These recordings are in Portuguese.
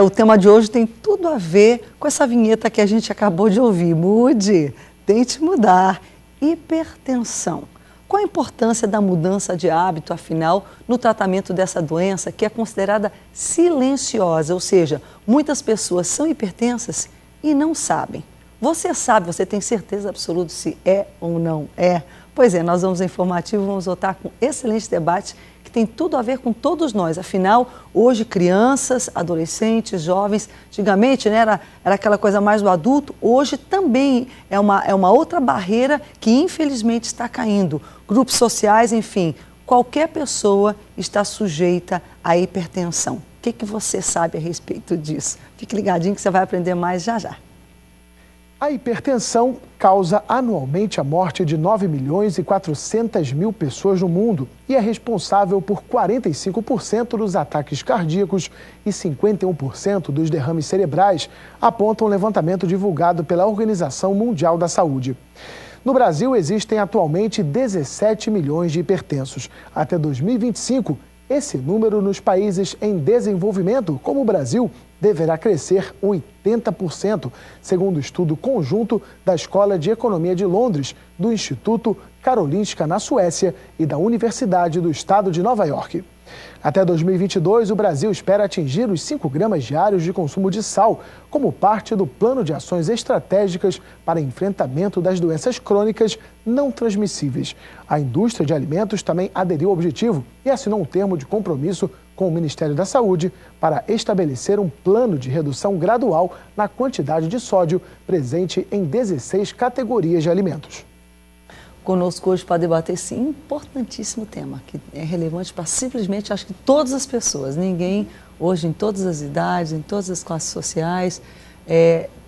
O tema de hoje tem tudo a ver com essa vinheta que a gente acabou de ouvir. Mude, tente mudar. Hipertensão. Qual a importância da mudança de hábito, afinal, no tratamento dessa doença que é considerada silenciosa? Ou seja, muitas pessoas são hipertensas e não sabem. Você sabe, você tem certeza absoluta se é ou não é? Pois é, nós vamos ao informativo, vamos voltar com excelente debate que tem tudo a ver com todos nós. Afinal, hoje crianças, adolescentes, jovens, antigamente, né, era aquela coisa mais do adulto, hoje também é uma outra barreira que infelizmente está caindo. Grupos sociais, enfim, qualquer pessoa está sujeita à hipertensão. O que você sabe a respeito disso? Fique ligadinho que você vai aprender mais já já. A hipertensão causa anualmente a morte de 9.400.000 pessoas no mundo e é responsável por 45% dos ataques cardíacos e 51% dos derrames cerebrais, aponta um levantamento divulgado pela Organização Mundial da Saúde. No Brasil, existem atualmente 17 milhões de hipertensos. Até 2025, esse número nos países em desenvolvimento, como o Brasil, deverá crescer 80%, segundo o estudo conjunto da Escola de Economia de Londres, do Instituto Karolinska, na Suécia, e da Universidade do Estado de Nova York. Até 2022, o Brasil espera atingir os 5 gramas diários de consumo de sal, como parte do Plano de Ações Estratégicas para enfrentamento das doenças crônicas não transmissíveis. A indústria de alimentos também aderiu ao objetivo e assinou um termo de compromisso com o Ministério da Saúde para estabelecer um plano de redução gradual na quantidade de sódio presente em 16 categorias de alimentos. Conosco hoje para debater esse importantíssimo tema, que é relevante para simplesmente, acho que todas as pessoas, ninguém hoje em todas as idades, em todas as classes sociais,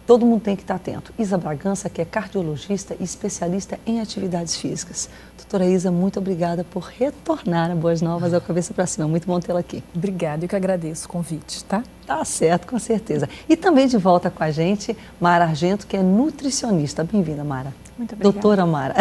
todo mundo tem que estar atento. Isa Bragança, que é cardiologista e especialista em atividades físicas. Doutora Isa, muito obrigada por retornar a Boas Novas ao Cabeça para Cima. Muito bom tê-la aqui. Obrigada, eu que agradeço o convite, tá? Tá certo, com certeza. E também de volta com a gente, Mara Argento, que é nutricionista. Bem-vinda, Mara. Muito obrigada. Doutora Mara.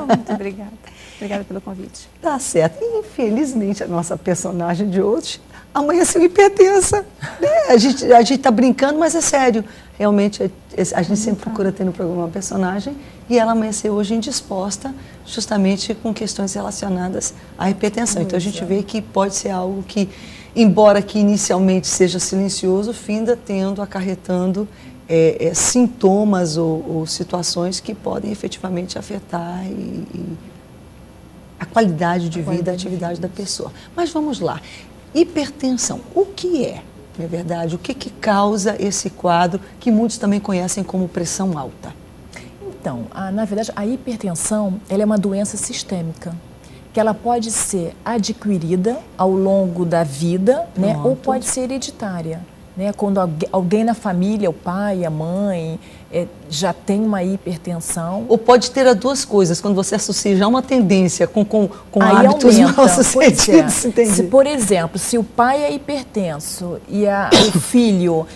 Muito obrigada. Obrigada pelo convite. Tá certo. E, infelizmente, a nossa personagem de hoje amanheceu hipertensa. Né? A gente está brincando, mas é sério. Realmente, a gente sempre procura ter no programa uma personagem e ela amanheceu hoje indisposta, justamente com questões relacionadas à hipertensão. Então, a gente vê que pode ser algo que, embora que inicialmente seja silencioso, finda acarretando sintomas ou situações que podem efetivamente afetar a qualidade de vida, a atividade da pessoa. Mas vamos lá. Hipertensão, o que é? Não é verdade? O que causa esse quadro que muitos também conhecem como pressão alta? Então, na verdade, a hipertensão ela é uma doença sistêmica, que ela pode ser adquirida ao longo da vida, né, ou pode ser hereditária. Né, quando alguém na família, o pai, a mãe, já tem uma hipertensão. Ou pode ter as duas coisas, quando você associa já uma tendência com hábitos mal sucedidos. Se, por exemplo, se o pai é hipertenso e o filho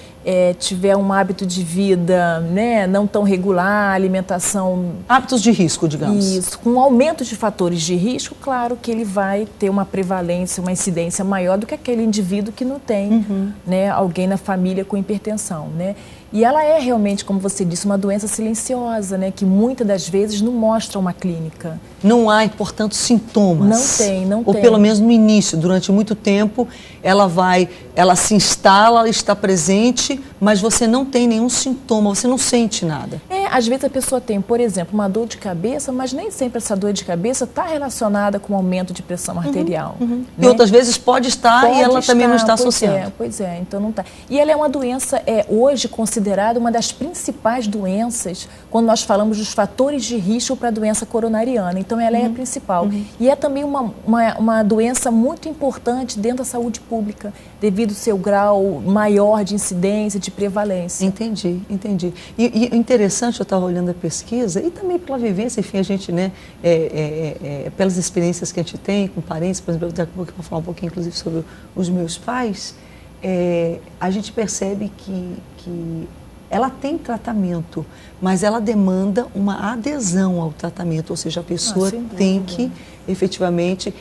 tiver um hábito de vida, né, não tão regular, alimentação... Hábitos de risco, digamos. Isso, com aumento de fatores de risco, claro que ele vai ter uma prevalência, uma incidência maior do que aquele indivíduo que não tem, né, alguém na família com hipertensão, né? E ela é realmente, como você disse, uma doença silenciosa, né, que muitas das vezes não mostra uma clínica. Não há, portanto, sintomas. Não tem. Ou pelo menos no início, durante muito tempo, ela se instala, ela está presente, mas você não tem nenhum sintoma, você não sente nada. Às vezes a pessoa tem, por exemplo, uma dor de cabeça, mas nem sempre essa dor de cabeça está relacionada com aumento de pressão arterial. Né? E outras vezes pode estar e ela também não está associada. Pois é, então não está. E ela é uma doença, hoje considerada uma das principais doenças quando nós falamos dos fatores de risco para a doença coronariana. Então ela é a principal. E é também uma doença muito importante dentro da saúde pública, devido ao seu grau maior de incidência, de prevalência. Entendi. E interessante, eu estava olhando a pesquisa e também pela vivência, enfim, a gente, né, pelas experiências que a gente tem com parentes, por exemplo, daqui a pouco eu vou falar um pouquinho, inclusive, sobre os meus pais, a gente percebe que ela tem tratamento, mas ela demanda uma adesão ao tratamento, ou seja, a pessoa tem que efetivamente,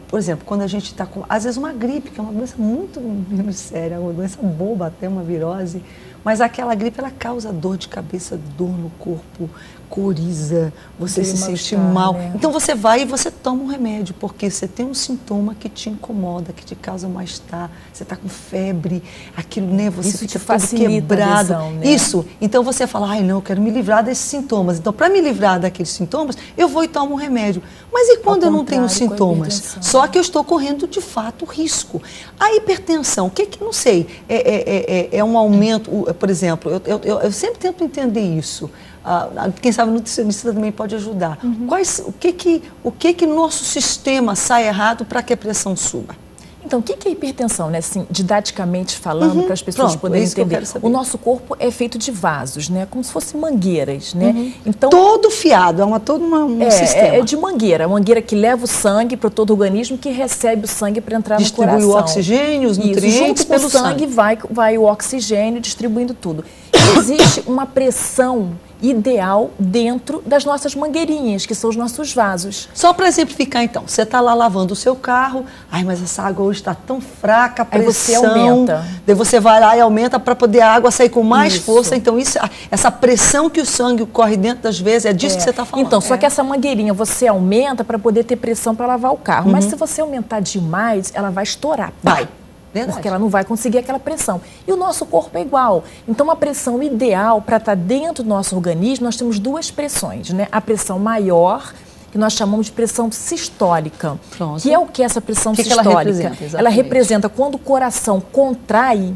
por exemplo, quando a gente está com, às vezes, uma gripe, que é uma doença muito menos séria, uma doença boba, até uma virose, mas aquela gripe, ela causa dor de cabeça, dor no corpo, coriza, você se sente mal. Né? Então você vai e você toma um remédio, porque você tem um sintoma que te incomoda, que te causa mal-estar, você está com febre, aquilo, né? Você isso fica te todo quebrado. A adesão, né? Isso. Então você fala, ai não, eu quero me livrar desses sintomas. Então, para me livrar daqueles sintomas, eu vou e tomo um remédio. Mas e quando eu não tenho sintomas? Só que eu estou correndo, de fato, risco. A hipertensão, o que não sei, é um aumento, por exemplo, eu sempre tento entender isso. Quem sabe o nutricionista também pode ajudar. O que nosso sistema sai errado para que a pressão suba? Então, o que é hipertensão, né? Assim, didaticamente falando, para as pessoas poderem entender. O nosso corpo é feito de vasos, né? Como se fossem mangueiras, né? Então, todo fiado, todo um sistema. É de mangueira. Mangueira que leva o sangue para todo o organismo, que recebe o sangue para entrar no coração. Distribui o oxigênio, os nutrientes pelo sangue. Vai o oxigênio distribuindo tudo. Existe uma pressão ideal dentro das nossas mangueirinhas, que são os nossos vasos. Só para exemplificar, então, você está lá lavando o seu carro, ai, mas essa água hoje está tão fraca, a pressão... Aí você aumenta. Daí você vai lá e aumenta para poder a água sair com mais força. Então, essa pressão que o sangue corre dentro das vezes, é disso que você está falando. Então, só que essa mangueirinha você aumenta para poder ter pressão para lavar o carro. Mas se você aumentar demais, ela vai estourar. Vai. Verdade. Porque ela não vai conseguir aquela pressão. E o nosso corpo é igual. Então, a pressão ideal para estar dentro do nosso organismo, nós temos duas pressões, né? A pressão maior, que nós chamamos de pressão sistólica. Pronto. Que é o que essa pressão sistólica? Ela representa? Ela representa quando o coração contrai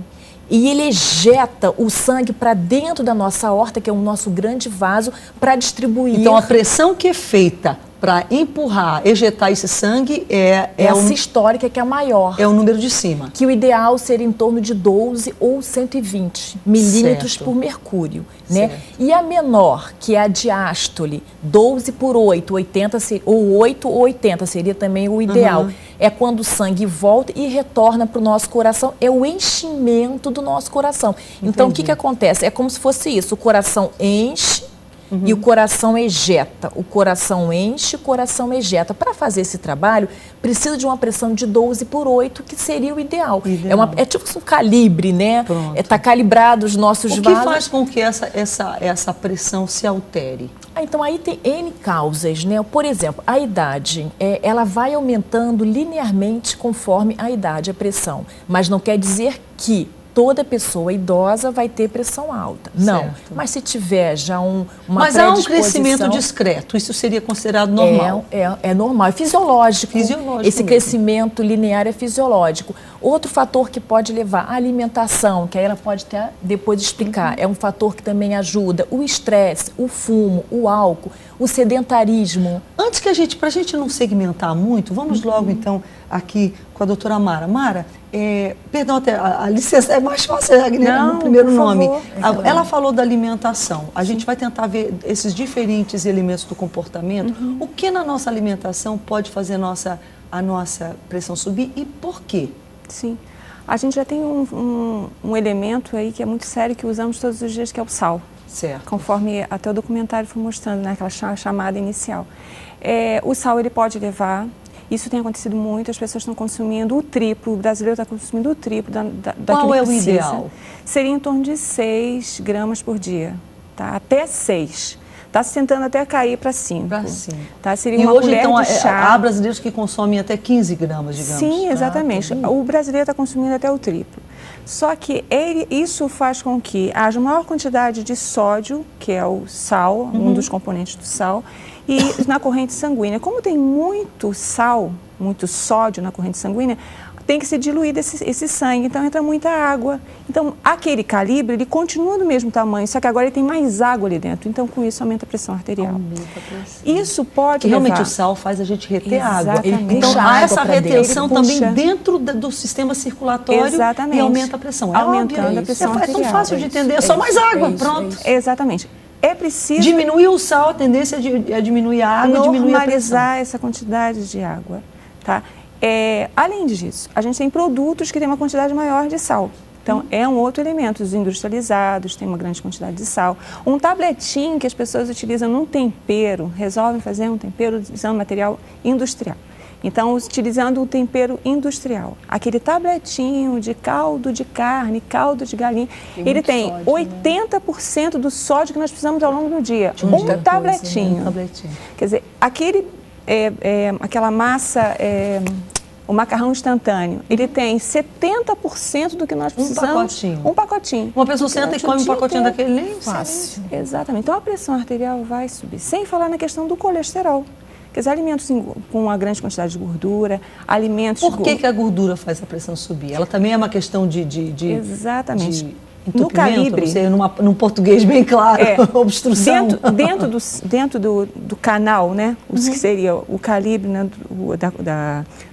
e ele ejeta o sangue para dentro da nossa aorta, que é o nosso grande vaso, para distribuir. Então, a pressão que é feita para empurrar, ejetar esse sangue é a sistólica, que é a maior. É o número de cima. Que o ideal seria em torno de 12 ou 120 milímetros por mercúrio. Né? E a menor, que é a diástole, 12 por 8, 80, ou 8 ou 80 seria também o ideal. É quando o sangue volta e retorna para o nosso coração, é o enchimento do nosso coração. Então, o que acontece? É como se fosse isso, o coração enche, e o coração ejeta. O coração enche, o coração ejeta. Para fazer esse trabalho, precisa de uma pressão de 12 por 8, que seria o ideal. É tipo um calibre, né? Está calibrado os nossos vasos. O que faz com que essa pressão se altere? Então, aí tem N causas, né? Por exemplo, a idade, ela vai aumentando linearmente conforme a idade, a pressão. Mas não quer dizer que toda pessoa idosa vai ter pressão alta. Não. Mas se tiver já uma Mas há um crescimento discreto, isso seria considerado normal? É normal, é fisiológico. Esse mesmo. Crescimento linear é fisiológico. Outro fator que pode levar a alimentação, que aí ela pode até depois explicar, é um fator que também ajuda. O estresse, o fumo, o álcool, o sedentarismo. Antes que para a gente não segmentar muito, vamos logo então aqui com a doutora Mara. Mara, perdão, até a licença é mais fácil no primeiro nome. Ela falou da alimentação. A gente vai tentar ver esses diferentes elementos do comportamento. O que na nossa alimentação pode fazer a nossa pressão subir e por quê? Sim. A gente já tem um elemento aí que é muito sério, que usamos todos os dias, que é o sal. Certo. Conforme até o documentário foi mostrando, né, aquela chamada inicial. O sal, ele pode levar... Isso tem acontecido muito, as pessoas estão consumindo o triplo, o brasileiro está consumindo o triplo daquilo Qual é que o ideal? Seria em torno de 6 gramas por dia, tá? Até 6. Está se tentando até cair para 5. Tá? Seria uma hoje, colher então, de chá. há brasileiros que consomem até 15 gramas, digamos. Sim, exatamente. O brasileiro está consumindo até o triplo. Só que isso faz com que haja maior quantidade de sódio, que é o sal, um dos componentes do sal, e na corrente sanguínea. Como tem muito sal, muito sódio na corrente sanguínea, tem que ser diluído esse sangue, então entra muita água. Então, aquele calibre, ele continua do mesmo tamanho, só que agora ele tem mais água ali dentro. Então, com isso, aumenta a pressão arterial. Isso pode levar... Realmente, o sal faz a gente reter água. Então, há essa retenção também dentro do sistema circulatório e aumenta a pressão. Aumentando a pressão arterial. É tão fácil de entender, é só mais água, pronto. Exatamente. É preciso... Diminuir o sal, a tendência é diminuir a água, diminuir a pressão. Normalizar essa quantidade de água, tá? Além disso, a gente tem produtos que têm uma quantidade maior de sal. Então, é um outro elemento. Os industrializados têm uma grande quantidade de sal. Um tabletinho que as pessoas utilizam num tempero, resolvem fazer um tempero utilizando material industrial. Então, utilizando o tempero industrial, aquele tabletinho de caldo de carne, caldo de galinha, ele tem sódio, 80% do sódio que nós precisamos ao longo do dia. Um tabletinho. Quer dizer, aquela massa, o macarrão instantâneo, ele tem 70% do que nós precisamos. Um pacotinho. Uma pessoa senta e come um pacotinho daquele, nem fácil. Exatamente. Então, a pressão arterial vai subir. Sem falar na questão do colesterol. Quer dizer, alimentos com uma grande quantidade de gordura, alimentos... Por que a gordura faz a pressão subir? Ela também é uma questão de Exatamente. No calibre, não sei, num português bem claro, obstrução. Dentro do canal, né? Que seria o calibre, né,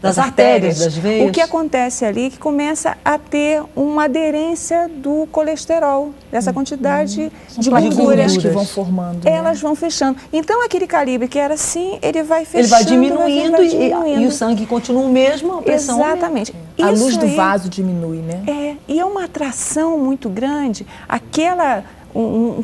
das artérias, das veias. O que acontece ali é que começa a ter uma aderência do colesterol, dessa quantidade de gorduras que vão formando. Elas vão fechando. Então, aquele calibre que era assim, ele vai fechando. Ele vai diminuindo, e o sangue continua o mesmo, a pressão... Exatamente. A luz do vaso diminui, né? E é uma atração muito grande,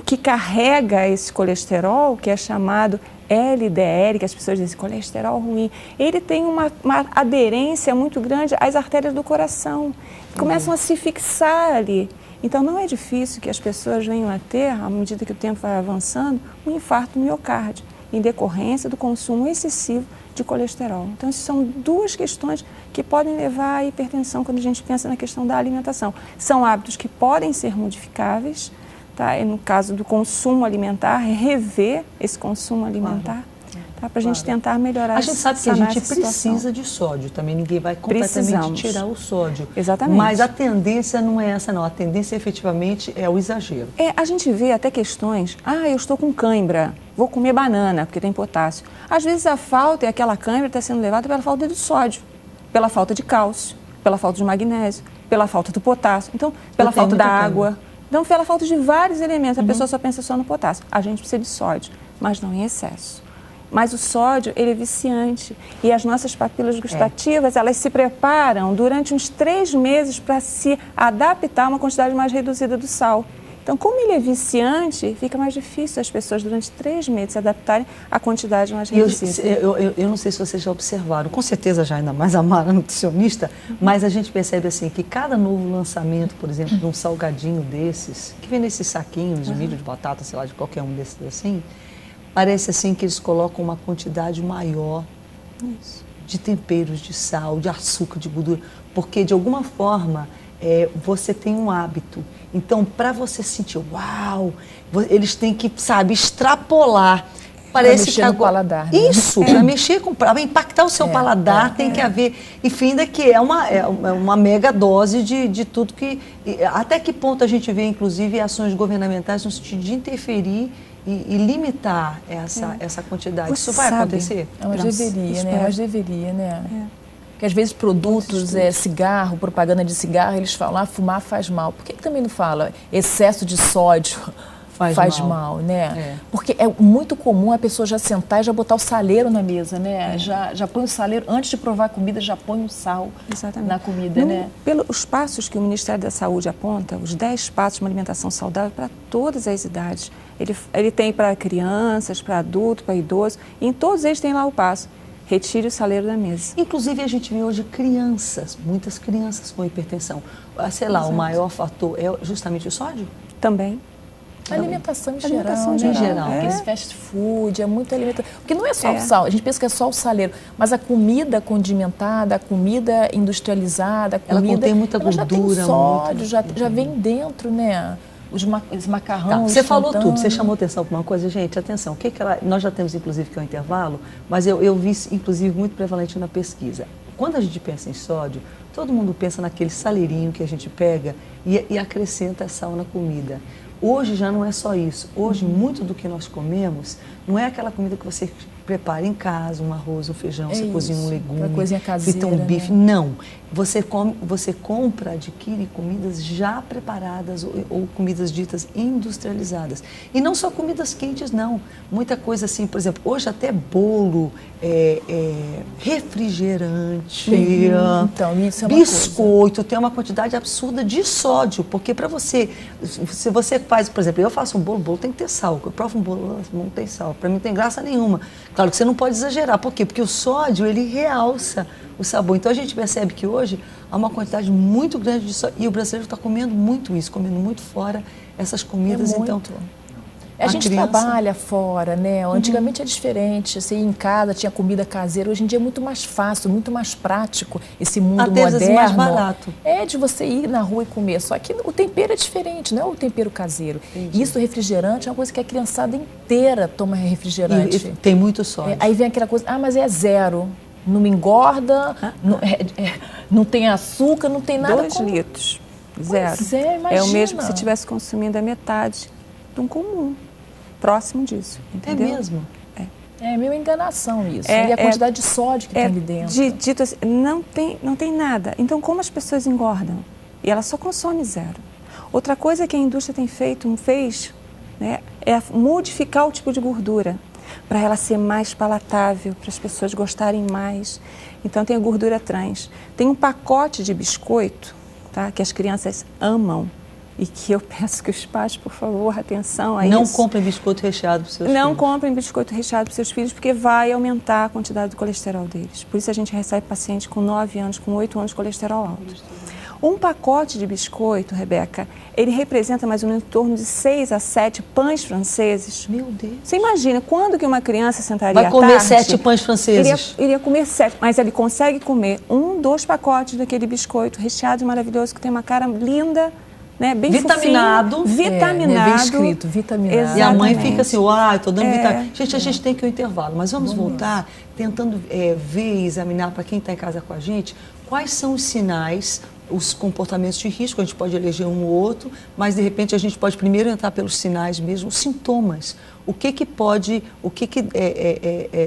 que carrega esse colesterol, que é chamado LDL, que as pessoas dizem colesterol ruim, ele tem uma aderência muito grande às artérias do coração, que começam a se fixar ali. Então, não é difícil que as pessoas venham a ter, à medida que o tempo vai avançando, um infarto no miocárdio, em decorrência do consumo excessivo de colesterol. Então, essas são duas questões que podem levar à hipertensão quando a gente pensa na questão da alimentação. São hábitos que podem ser modificáveis, tá? E no caso do consumo alimentar, rever esse consumo alimentar, tá? Para a gente tentar melhorar. A gente sabe que a gente precisa de sódio também, ninguém vai completamente tirar o sódio. Exatamente. Mas a tendência não é essa, não. A tendência efetivamente é o exagero. A gente vê até questões, eu estou com cãibra, vou comer banana, porque tem potássio. Às vezes a falta, aquela cãibra está sendo levada pela falta de sódio, pela falta de cálcio, pela falta de magnésio, pela falta do potássio, então, pela falta da água. Então, pela falta de vários elementos. A pessoa só pensa só no potássio. A gente precisa de sódio, mas não em excesso. Mas o sódio, ele é viciante. E as nossas papilas gustativas, elas se preparam durante uns 3 meses para se adaptar a uma quantidade mais reduzida do sal. Então, como ele é viciante, fica mais difícil as pessoas durante 3 meses se adaptarem à quantidade mais reduzida. Eu não sei se vocês já observaram, com certeza já, ainda mais a Mara, nutricionista, mas a gente percebe assim que cada novo lançamento, por exemplo, de um salgadinho desses, que vem nesses saquinhos de milho, de batata, sei lá, de qualquer um desses assim, parece assim que eles colocam uma quantidade maior de temperos, de sal, de açúcar, de gordura, porque de alguma forma você tem um hábito. Então, para você sentir, uau, eles têm que, extrapolar. Parece que agora, no paladar. Né? Isso, para impactar o seu paladar, tem que haver. Enfim, ainda que é uma mega dose de tudo que. Até que ponto a gente vê, inclusive, ações governamentais no sentido de interferir e limitar essa quantidade. Isso vai acontecer? Mas deveria, né? Porque às vezes produtos, cigarro, propaganda de cigarro, eles falam, fumar faz mal. Por que também não fala excesso de sódio faz mal, né? Porque é muito comum a pessoa já sentar e já botar o saleiro na mesa, né? Já põe o saleiro, antes de provar a comida, já põe o sal na comida, né? Pelos passos que o Ministério da Saúde aponta, os 10 passos de uma alimentação saudável para todas as idades. Ele tem para crianças, para adultos, para idosos, e em todos eles tem lá o passo. Retire o saleiro da mesa. Inclusive, a gente vê hoje muitas crianças com hipertensão. Sei lá, o maior fator é justamente o sódio? Também. A alimentação em geral. Aqueles fast food, é muita alimentação. Porque não é só o sal, a gente pensa que é só o saleiro, mas a comida condimentada, a comida industrializada, ela contém muita gordura, já tem sódio, já vem dentro, né? Os macarrões. Você falou tudo, você chamou atenção para uma coisa, gente, atenção, nós já temos inclusive que é um intervalo, mas eu vi inclusive muito prevalente na pesquisa. Quando a gente pensa em sódio, todo mundo pensa naquele saleirinho que a gente pega e acrescenta sal na comida. Hoje já não é só isso. Hoje, muito do que nós comemos não é aquela comida que você prepara em casa um arroz, um feijão, você cozinha um legume, uma coisinha caseira, frita um bife. né? Não, você compra, adquire comidas já preparadas ou comidas ditas industrializadas. E não só comidas quentes, não. Muita coisa assim, por exemplo, hoje até bolo, refrigerante, então, isso é uma biscoito, tem uma quantidade absurda de sódio, porque para você, se você faz, por exemplo, eu faço um bolo tem que ter sal. Eu provo um bolo, não tem sal. Para mim não tem graça nenhuma. Claro que você não pode exagerar. Por quê? Porque o sódio, ele realça o sabor. Então a gente percebe que hoje há uma quantidade muito grande de sódio. E o brasileiro está comendo muito isso, comendo muito fora essas comidas. Então, a gente trabalha fora, né? Antigamente é diferente, assim, em casa tinha comida caseira, hoje em dia é muito mais fácil, muito mais prático esse mundo até moderno. Mais barato. É de você ir na rua e comer, só que o tempero é diferente, não é o tempero caseiro. Entendi. Isso, refrigerante, é uma coisa que a criançada inteira toma refrigerante. E tem muito sódio. Aí vem aquela coisa, mas é zero, não me engorda, não tem açúcar, não tem nada. 2 litros, zero. Imagina. É o mesmo que se tivesse consumindo a metade de um comum, próximo disso, entendeu? É mesmo? É meio enganação isso. E a quantidade de sódio que tem ali dentro. Dito assim, não tem nada. Então, como as pessoas engordam? E ela só consome zero. Outra coisa que a indústria fez, né, é modificar o tipo de gordura para ela ser mais palatável, para as pessoas gostarem mais. Então, tem a gordura trans. Tem um pacote de biscoito, tá, que as crianças amam. E que eu peço que os pais, por favor, atenção a isso. Não comprem biscoito recheado para os seus filhos. Não comprem biscoito recheado para os seus filhos, porque vai aumentar a quantidade de colesterol deles. Por isso a gente recebe paciente com 9 anos, com 8 anos de colesterol alto. Um pacote de biscoito, Rebeca, ele representa mais ou menos em torno de 6 a 7 pães franceses. Meu Deus. Você imagina quando que uma criança sentaria vai comer à tarde, 7 pães franceses? Iria comer 7, mas ele consegue comer 1, 2 pacotes daquele biscoito recheado maravilhoso, que tem uma cara linda, né, bem vitaminado. Fofinho, vitaminado. Bem escrito, vitaminado. Exatamente. E a mãe fica assim, eu estou dando vitamina. Gente, a gente tem que ir ao intervalo, mas vamos voltar tentando ver e examinar para quem está em casa com a gente, quais são os sinais, os comportamentos de risco. A gente pode eleger um ou outro, mas de repente a gente pode primeiro entrar pelos sinais mesmo, os sintomas. O que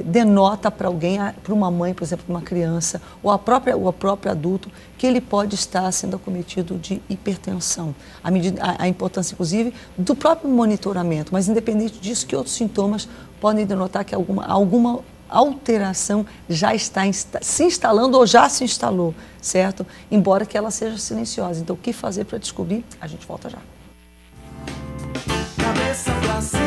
denota para alguém, para uma mãe, por exemplo, para uma criança, ou o próprio adulto, que ele pode estar sendo acometido de hipertensão. A importância, inclusive, do próprio monitoramento, mas independente disso, que outros sintomas podem denotar que alguma alteração já está se instalando ou já se instalou, certo? Embora que ela seja silenciosa. Então, o que fazer para descobrir? A gente volta já. Cabeça pra cima.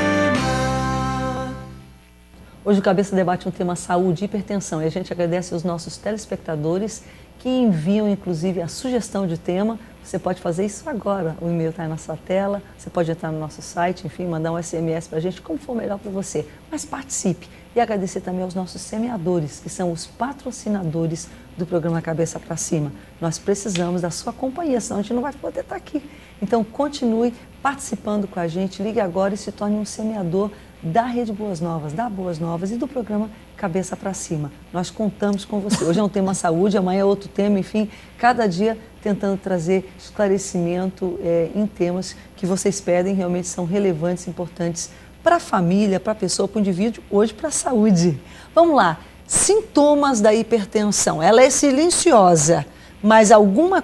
Hoje o Cabeça debate um tema saúde e hipertensão e a gente agradece aos nossos telespectadores que enviam, inclusive, a sugestão de tema. Você pode fazer isso agora, o e-mail está aí na sua tela, você pode entrar no nosso site, enfim, mandar um SMS para a gente, como for melhor para você. Mas participe e agradecer também aos nossos semeadores, que são os patrocinadores do programa Cabeça para Cima. Nós precisamos da sua companhia, senão a gente não vai poder estar aqui. Então, continue participando com a gente, ligue agora e se torne um semeador da Rede Boas Novas, da Boas Novas e do programa Cabeça para Cima. Nós contamos com você. Hoje é um tema saúde, amanhã é outro tema, enfim, cada dia tentando trazer esclarecimento em temas que vocês pedem, realmente são relevantes, importantes para a família, para a pessoa, para o indivíduo, hoje para a saúde. Vamos lá, sintomas da hipertensão. Ela é silenciosa, mas alguma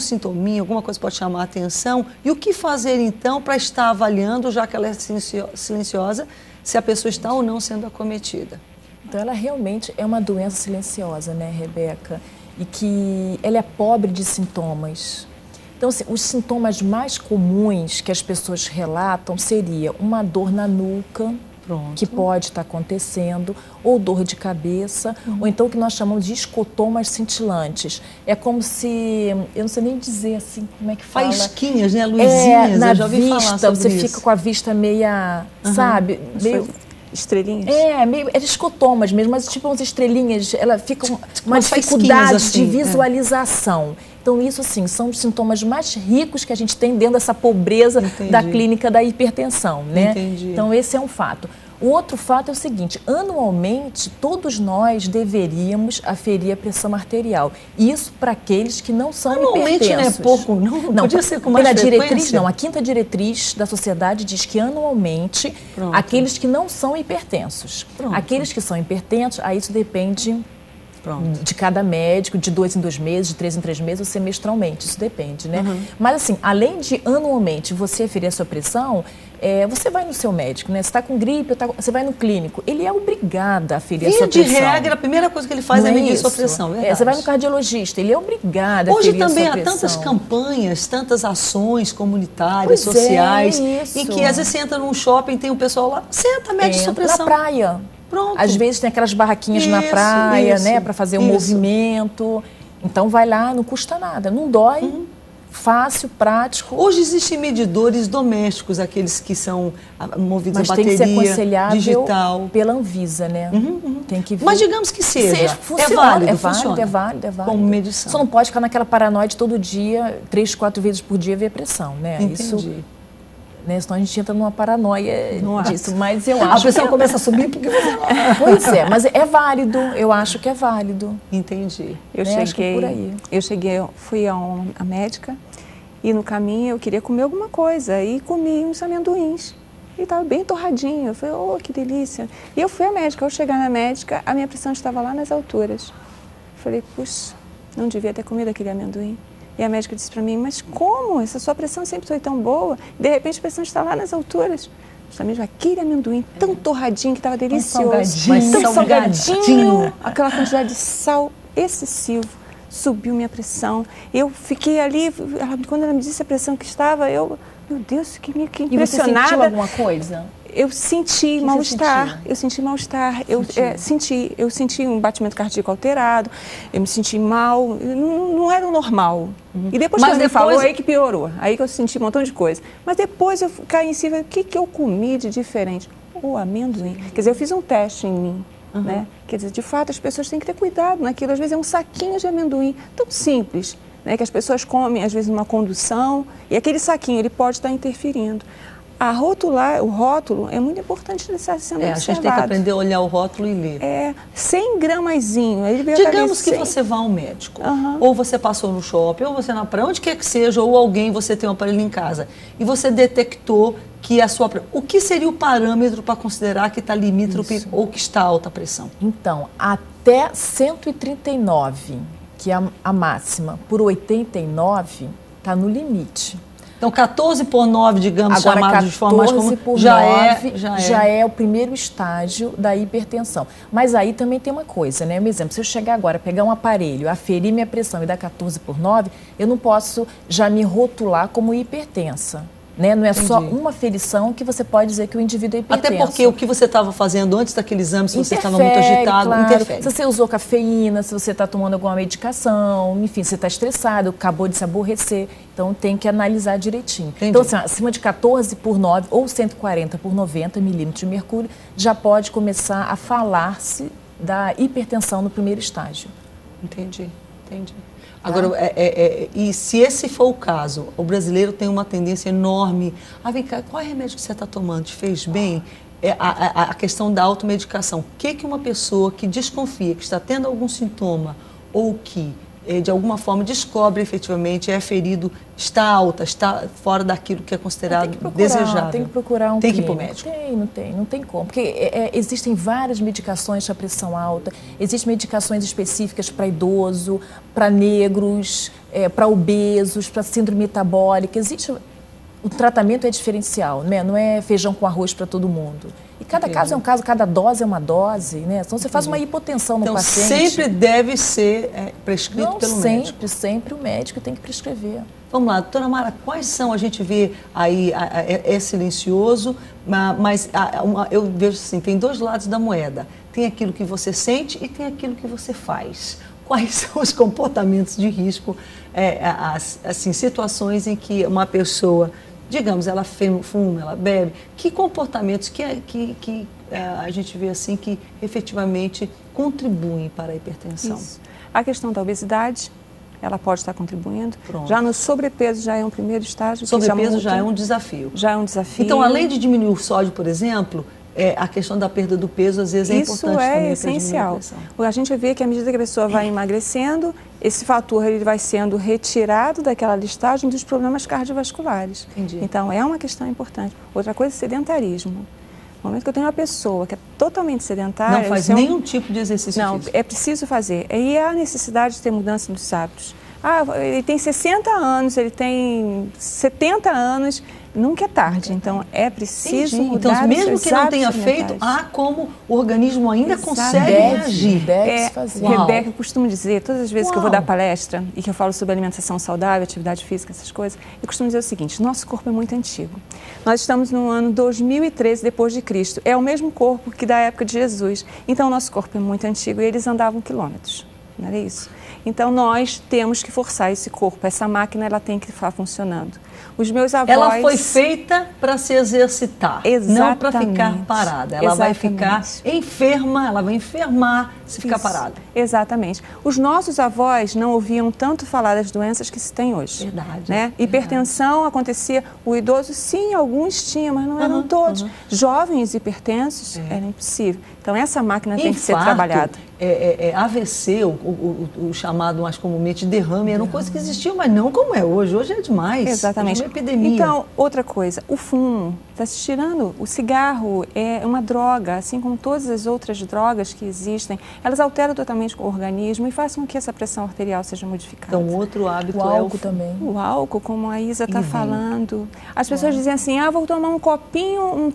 sintominha, alguma coisa pode chamar a atenção. E o que fazer então para estar avaliando, já que ela é silenciosa, se a pessoa está ou não sendo acometida? Então ela realmente é uma doença silenciosa, né, Rebeca? E que ela é pobre de sintomas. Então, assim, os sintomas mais comuns que as pessoas relatam seria uma dor na nuca, que pode estar acontecendo, ou dor de cabeça, ou então o que nós chamamos de escotomas cintilantes. É como se, eu não sei nem dizer assim, como é que fala? Faísquinhas, né, luzinhas, na eu já ouvi vista, falar sobre você isso. fica com a vista meia, sabe, meio... Estrelinhas? É escotomas mesmo, mas tipo umas estrelinhas, ela fica uma umas dificuldade assim, de visualização. Então, isso, assim, são os sintomas mais ricos que a gente tem dentro dessa pobreza da clínica da hipertensão, né? Entendi. Então, esse é um fato. O outro fato é o seguinte, anualmente todos nós deveríamos aferir a pressão arterial. Isso para aqueles que não são hipertensos. Anualmente não é pouco, não podia ser com mais frequência? Não, a 5ª diretriz da sociedade diz que anualmente aqueles que não são hipertensos. Aqueles que são hipertensos, aí isso depende de cada médico, de 2 em 2 meses, de 3 em 3 meses, ou semestralmente, isso depende, né? Mas assim, além de anualmente você aferir a sua pressão, você vai no seu médico, né? Você está com gripe, você vai no clínico, ele é obrigado a aferir a sua pressão. Via de regra, a primeira coisa que ele faz é medir sua pressão, verdade? Você vai no cardiologista, ele é obrigado a Hoje aferir a sua pressão. também há tantas campanhas, tantas ações comunitárias, sociais, e que às vezes você entra num shopping, tem um pessoal lá, senta, mede sua pressão. Na praia. Pronto. Às vezes tem aquelas barraquinhas na praia, né, para fazer um movimento. Então vai lá, não custa nada, não dói, fácil, prático. Hoje existem medidores domésticos, aqueles que são movidos a bateria, mas tem que ser aconselhável digital. Pela Anvisa, né? Tem que ver. Mas digamos que seja. Funciona, É válido. Como medição. Você não pode ficar naquela paranoide todo dia, 3, 4 vezes por dia ver a pressão, né? Entendi. Isso, né? Senão a gente entra numa paranoia disso, mas eu acho a pressão começa a subir porque você... Pois é, mas é válido, eu acho que é válido. Entendi. Acho que é por aí. Fui a médica e no caminho eu queria comer alguma coisa e comi uns amendoins. E estava bem torradinho, eu falei, oh, que delícia. E eu fui à médica, ao chegar na médica, a minha pressão estava lá nas alturas. Falei, puxa, não devia ter comido aquele amendoim. E a médica disse para mim, mas como? Essa sua pressão sempre foi tão boa. De repente a pressão está lá nas alturas. Justamente aquele amendoim tão torradinho que estava delicioso. Tão salgadinho. Aquela quantidade de sal excessivo. Subiu minha pressão. Eu fiquei ali, quando ela me disse a pressão que estava, meu Deus, que impressionada. E você sentiu alguma coisa? Eu senti mal-estar, eu senti um batimento cardíaco alterado, eu me senti mal, não era o normal. E depois que ele falou, aí que piorou, aí que eu senti um montão de coisa. Mas depois eu caí em cima, o que eu comi de diferente? O amendoim. Quer dizer, eu fiz um teste em mim, né? Quer dizer, de fato, as pessoas têm que ter cuidado naquilo. Às vezes é um saquinho de amendoim, tão simples, né? Que as pessoas comem, às vezes, numa condução, e aquele saquinho, ele pode estar interferindo. O rótulo é muito importante de estar sendo observado. A gente tem que aprender a olhar o rótulo e ler. 100 gramazinho. Digamos que você vá ao médico, ou você passou no shopping, ou você na praia, onde quer que seja, ou alguém, você tem um aparelho em casa, e você detectou que a sua... O que seria o parâmetro para considerar que está limítrofe ou que está alta a pressão? Então, até 139, que é a máxima, por 89, está no limite. Então, 14/9, digamos, agora, chamado de forma mais comum, já é o primeiro estágio da hipertensão. Mas aí também tem uma coisa, né? Um exemplo, se eu chegar agora, pegar um aparelho, aferir minha pressão e dar 14/9, eu não posso já me rotular como hipertensa. Né? Não é só uma aferição que você pode dizer que o indivíduo é hipertenso. Até porque o que você estava fazendo antes daquele exame, se você estava muito agitado, interfere. Se você usou cafeína, se você está tomando alguma medicação, enfim, se você está estressado, acabou de se aborrecer. Então, tem que analisar direitinho. Entendi. Então, assim, acima de 14/9 ou 140/90 milímetros de mercúrio, já pode começar a falar-se da hipertensão no primeiro estágio. Entendi. Agora, e se esse for o caso, o brasileiro tem uma tendência enorme. Vem cá, qual é o remédio que você está tomando? Te fez bem? A questão da automedicação. O que uma pessoa que desconfia que está tendo algum sintoma ou que, de alguma forma, descobre efetivamente, é ferido, está alta, está fora daquilo que é considerado desejável? Tem que procurar um Tem que ir para o médico? Não tem como. Porque existem várias medicações para pressão alta, existem medicações específicas para idoso, para negros, para obesos, para síndrome metabólica. O tratamento é diferencial, né? Não é feijão com arroz para todo mundo. E cada caso é um caso, cada dose é uma dose, né? Então você faz uma hipotensão no paciente. Então sempre deve ser prescrito pelo médico. Sempre o médico tem que prescrever. Vamos lá, doutora Mara, quais são, a gente vê aí, é silencioso, mas eu vejo assim, tem dois lados da moeda. Tem aquilo que você sente e tem aquilo que você faz. Quais são os comportamentos de risco, assim, situações em que uma pessoa, digamos, ela fuma, ela bebe, que comportamentos que a gente vê assim que efetivamente contribuem para a hipertensão? Isso. A questão da obesidade, ela pode estar contribuindo. Pronto. Já no sobrepeso já é um primeiro estágio. Sobrepeso já é um desafio. Já é um desafio. Então, além de diminuir o sódio, por exemplo, a questão da perda do peso, às vezes, é importante também. Isso é essencial. A gente vê que à medida que a pessoa vai emagrecendo, esse fator ele vai sendo retirado daquela listagem dos problemas cardiovasculares. Entendi. Então, é uma questão importante. Outra coisa é sedentarismo. No momento que eu tenho uma pessoa que é totalmente sedentária... Não faz nenhum tipo de exercício físico. Não, é preciso fazer. E há necessidade de ter mudança nos hábitos. Ele tem 60 anos, ele tem 70 anos, nunca é tarde. Então, é preciso mudar então, mesmo que não tenha alimentares. feito, há como o organismo ainda consegue reagir. Deve fazer. Rebeca, eu costumo dizer, todas as vezes que eu vou dar palestra e que eu falo sobre alimentação saudável, atividade física, essas coisas, eu costumo dizer o seguinte: nosso corpo é muito antigo. Nós estamos no ano 2013 depois de Cristo. É o mesmo corpo que da época de Jesus. Então, nosso corpo é muito antigo e eles andavam quilômetros. Não era isso? Então, nós temos que forçar esse corpo. Essa máquina, ela tem que estar funcionando. Os meus avós... Ela foi feita para se exercitar, exatamente, não para ficar parada. Ela vai ficar enferma, ela vai enfermar se ficar parada. Exatamente. Os nossos avós não ouviam tanto falar das doenças que se tem hoje. Verdade. Né? Hipertensão acontecia, o idoso, sim, alguns tinham, mas não eram todos. Jovens hipertensos, era impossível. Então, essa máquina tem que ser trabalhada. AVC, o chamado mais comumente derrame, era uma coisa que existia, mas não como é hoje. Hoje é demais. Exatamente. Hoje é uma epidemia. Então, outra coisa, o fumo, está se tirando. O cigarro é uma droga, assim como todas as outras drogas que existem. Elas alteram totalmente o organismo e fazem com que essa pressão arterial seja modificada. Então, outro hábito o é álcool também. O álcool, como a Isa está falando. As pessoas dizem assim, vou tomar um copinho, um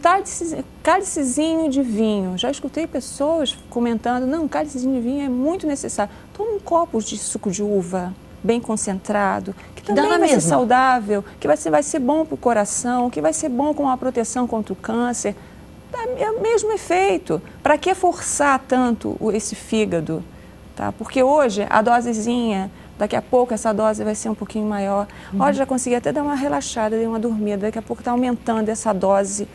cálicezinho de vinho. Já escutei pessoas comentando, não, um cálicezinho de vinho é muito necessário. Toma um copo de suco de uva, bem concentrado, que também vai ser saudável, que vai ser bom para o coração, que vai ser bom com a proteção contra o câncer. É o mesmo efeito. Para que forçar tanto esse fígado? Tá? Porque hoje a dosezinha, daqui a pouco essa dose vai ser um pouquinho maior. Hoje já consegui até dar uma relaxada, dar uma dormida, daqui a pouco está aumentando essa dose.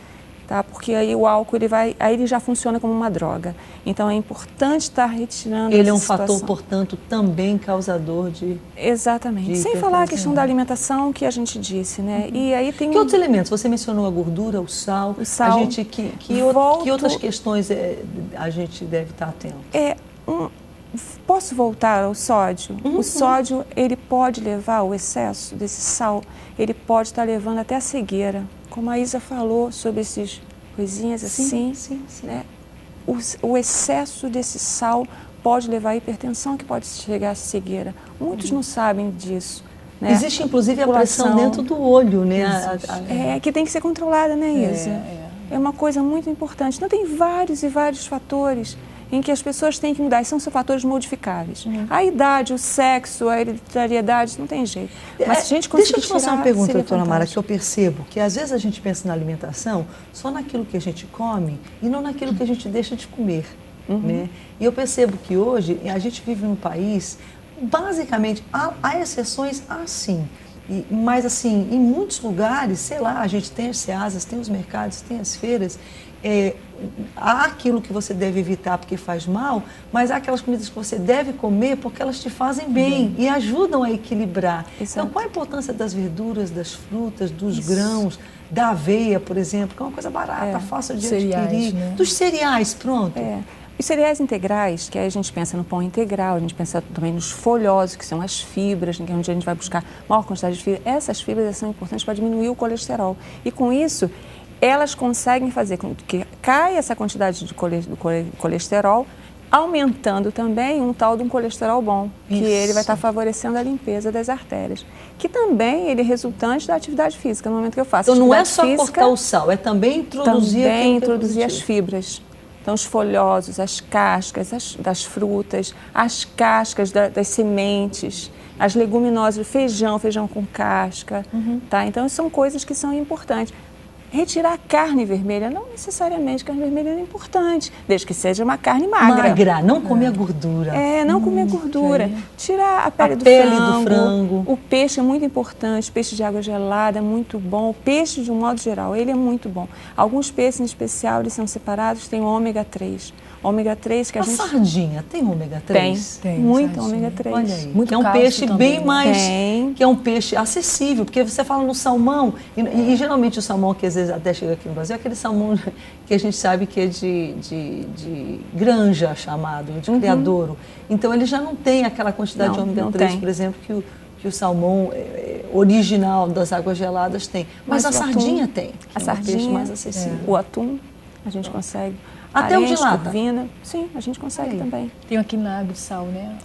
Tá? Porque aí o álcool ele já funciona como uma droga. Então é importante estar retirando ele é um situação. fator, portanto, também causador de... Exatamente. Sem falar a questão da alimentação que a gente disse, né? E aí tem que outros elementos? Você mencionou a gordura, o sal. O sal. Que outras questões a gente deve estar atento? Posso voltar ao sódio? O sódio, ele pode levar, o excesso desse sal, ele pode estar levando até a cegueira. Como a Isa falou sobre essas coisinhas assim, sim. Né? O excesso desse sal pode levar à hipertensão, que pode chegar à cegueira. Muitos não sabem disso. Né? Existe, inclusive, a pressão dentro do olho, né? Que tem que ser controlada, né, Isa? É uma coisa muito importante. Então, tem vários e vários fatores em que as pessoas têm que mudar, e são fatores modificáveis. A idade, o sexo, a hereditariedade, não tem jeito. Mas se a gente conseguir deixa eu te fazer uma pergunta, doutora Mara, que eu percebo que às vezes a gente pensa na alimentação só naquilo que a gente come e não naquilo que a gente deixa de comer. Né? E eu percebo que hoje a gente vive num país, basicamente, há exceções assim. Mas assim, em muitos lugares, sei lá, a gente tem as ceasas, tem os mercados, tem as feiras, há aquilo que você deve evitar porque faz mal, mas há aquelas comidas que você deve comer porque elas te fazem bem e ajudam a equilibrar. Exato. Então, qual a importância das verduras, das frutas, dos grãos, da aveia, por exemplo, que é uma coisa barata, fácil de adquirir, né? Dos cereais, pronto. Os cereais integrais, que aí a gente pensa no pão integral, a gente pensa também nos folhosos, que são as fibras, que é onde a gente vai buscar maior quantidade de fibra. Essas fibras são importantes para diminuir o colesterol. E com isso, elas conseguem fazer com que caia essa quantidade de colesterol, aumentando também um tal de um colesterol bom, que ele vai estar favorecendo a limpeza das artérias, que também ele é resultante da atividade física, no momento que eu faço. Então não é só cortar o sal, é também introduzir as fibras. Então, os folhosos, as cascas das frutas, as cascas das sementes, as leguminosas, feijão com casca, tá? Então, são coisas que são importantes. Retirar a carne vermelha, não necessariamente carne vermelha é importante, desde que seja uma carne magra. Magra, não comer a gordura. Não comer a gordura. Tirar a pele do frango. O peixe é muito importante, peixe de água gelada é muito bom. O peixe, de um modo geral, ele é muito bom. Alguns peixes em especial, eles são separados, tem o ômega 3. Ômega 3 que a gente... sardinha tem ômega 3? Tem muito sardinha. ômega 3. Olha aí, Muito que é um cálcio peixe também, bem né? mais... Tem. Que é um peixe acessível, porque você fala no salmão, e geralmente o salmão que às vezes até chega aqui no Brasil, é aquele salmão que a gente sabe que é de granja, chamado, de criadouro. Então ele já não tem aquela quantidade de ômega 3, por exemplo, que o salmão original das águas geladas tem. Mas a sardinha tem. A É um sardinha, peixe mais acessível. o atum, a gente consegue. Até o de lata? Corvina, sim, a gente consegue também. Tem aqui na água e sal, né?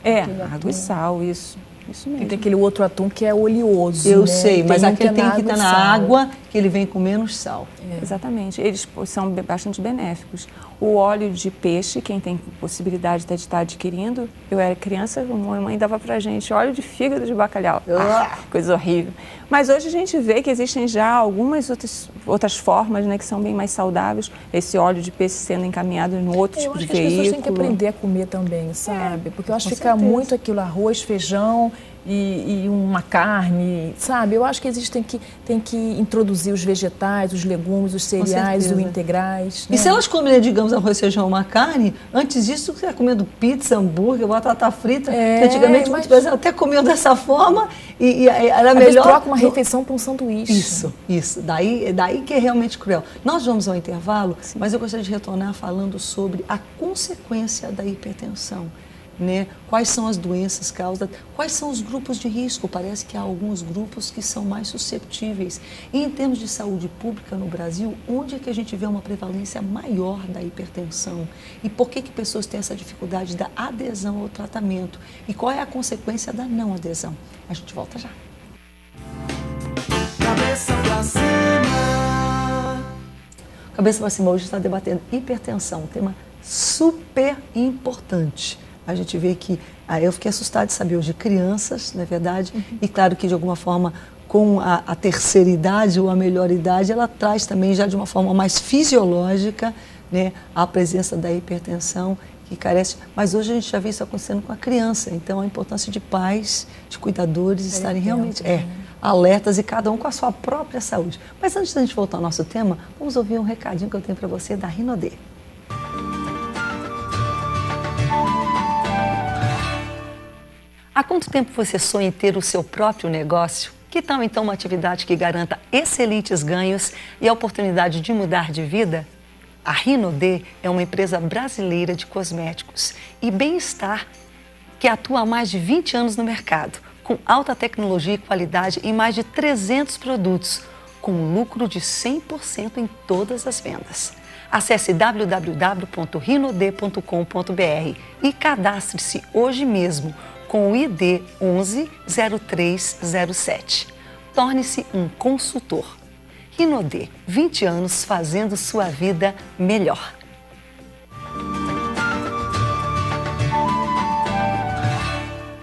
Água Atum. e sal, isso mesmo. E tem aquele outro atum que é oleoso, Eu né? sei, mas aquele tem que estar e na sal. água, que ele vem com menos sal. Exatamente, eles são bastante benéficos. O óleo de peixe, quem tem possibilidade de estar adquirindo, eu era criança, a mãe dava pra gente óleo de fígado de bacalhau. Coisa horrível. Mas hoje a gente vê que existem já algumas outras formas, né, que são bem mais saudáveis. Esse óleo de peixe sendo encaminhado em outro tipo de veículo. Eu acho que as pessoas têm que aprender a comer também, sabe? Porque eu acho que fica certeza. muito aquilo, arroz, feijão e uma carne, sabe? Eu acho que tem que introduzir os vegetais, os legumes, os cereais, os certeza. integrais. E né? se elas comerem, digamos, arroz, feijão, uma carne, antes disso você ia comendo pizza, hambúrguer, batata frita. Antigamente, muitas vezes até comiam dessa forma e era Às melhor... vezes troca uma refeição por um sanduíche. Isso. Daí que é realmente cruel. Nós vamos ao intervalo, mas eu gostaria de retornar falando sobre a consequência da hipertensão. Né? Quais são as doenças causadas, quais são os grupos de risco? Parece que há alguns grupos que são mais susceptíveis. E em termos de saúde pública no Brasil, onde é que a gente vê uma prevalência maior da hipertensão? E por que pessoas têm essa dificuldade da adesão ao tratamento? E qual é a consequência da não adesão? A gente volta já. Cabeça pra cima. Cabeça pra cima hoje está debatendo hipertensão, um tema super importante. A gente vê que, eu fiquei assustada de saber hoje, crianças, não é verdade? E claro que de alguma forma, com a terceira idade ou a melhor idade, ela traz também já de uma forma mais fisiológica, né, a presença da hipertensão que carece. Mas hoje a gente já vê isso acontecendo com a criança, então a importância de pais, de cuidadores estarem realmente alertas e cada um com a sua própria saúde. Mas antes da gente voltar ao nosso tema, vamos ouvir um recadinho que eu tenho para você da Rinodê. Há quanto tempo você sonha em ter o seu próprio negócio? Que tal então uma atividade que garanta excelentes ganhos e a oportunidade de mudar de vida? A Rinodê é uma empresa brasileira de cosméticos e bem-estar que atua há mais de 20 anos no mercado, com alta tecnologia e qualidade em mais de 300 produtos, com lucro de 100% em todas as vendas. Acesse www.rinodê.com.br e cadastre-se hoje mesmo com o ID 110307. Torne-se um consultor. Rinodê, 20 anos fazendo sua vida melhor.